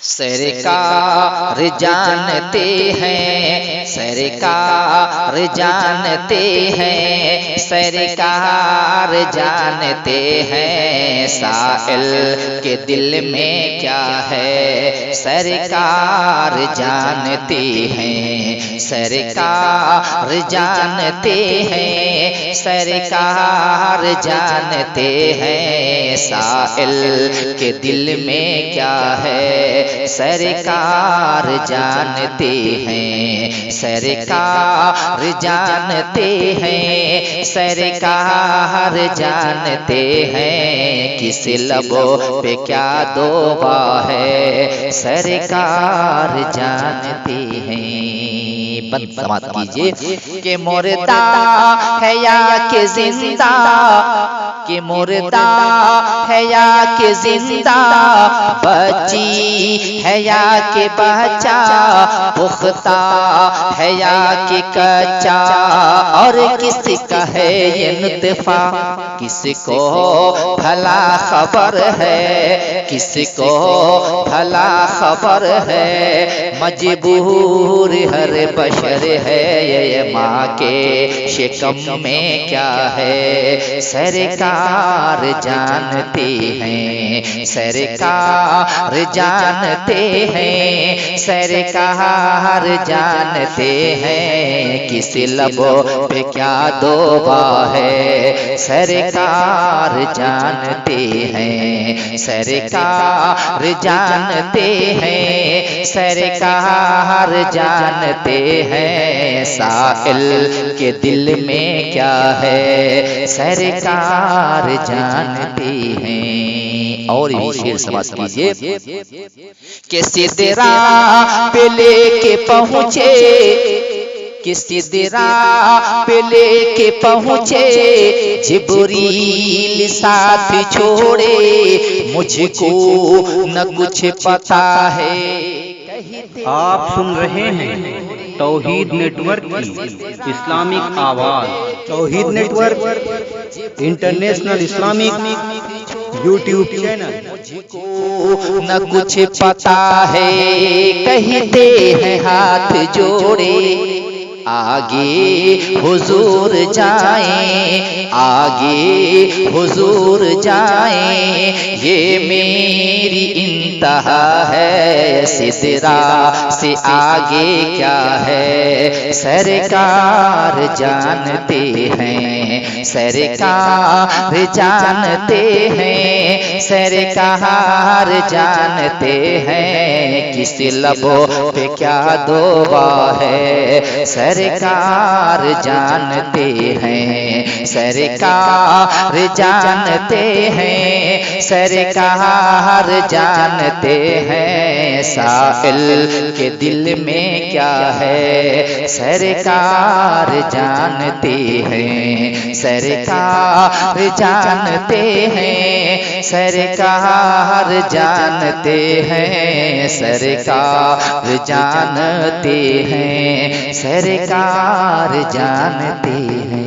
सरकार जानते हैं, सरकार जानते हैं, सरकार जानते हैं साइल के दिल में क्या है। सरकार जानते हैं, सरकार जानते हैं, सरकार जानते हैं साइल के दिल में क्या है। सरकार जानते हैं, सरकार जानते हैं, सरकार जानते हैं किस लबों पे क्या दोबा है। सरकार जानते हैं। बंद समात कीजिए कि मुर्दा है या कि जिंदा, कि मुर्दा है या कि जिंदा, बच्ची है या कि बच्चा, पुख्ता है या कि कच्चा, और किसका है ये नुत्फा, किसको भला खबर है, किसको भला खबर है। मजबूर हर बशर है, ये माँ के शिकम में क्या है। सरकार जानते हैं, सरकार जानते हैं, सरकार जानते हैं किस लबों पे क्या दोबा है। सरकार जानते हैं, सरकार जानते हैं, सरकार जानते हैं साइल के दिल में क्या है। सरकार जानते हैं। और ये शेर समाज कीजिए कि सिदरा पे लेके पहुँचे, कि सिदरा पे लेके पहुँचे, जिब्रील साथ छोड़े, मुझको न कुछ पता है। आप सुन रहे हैं तौहीद नेटवर्क की इस्लामिक आवाज़। Tauheed network international Islamic YouTube channel. मुझको न कुछ पता है, कहते हैं हाथ जोड़े, आगे हुजूर जाएं, आगे हुजूर जाएं, ये मेरी इंतहा है। सिदरा से आगे क्या है। सरकार जानते हैं, सरकार जानते हैं, सरकार जानते हैं किस लबों पे क्या दोबा है। सरकार जानते हैं, सरकार जानते हैं, सरकार जानते हैं साइल के दिल में क्या है। सरकार जानते हैं, सरकार जानते हैं, सरकार जानते हैं, सरकार जानते हैं, सरकार जानते हैं।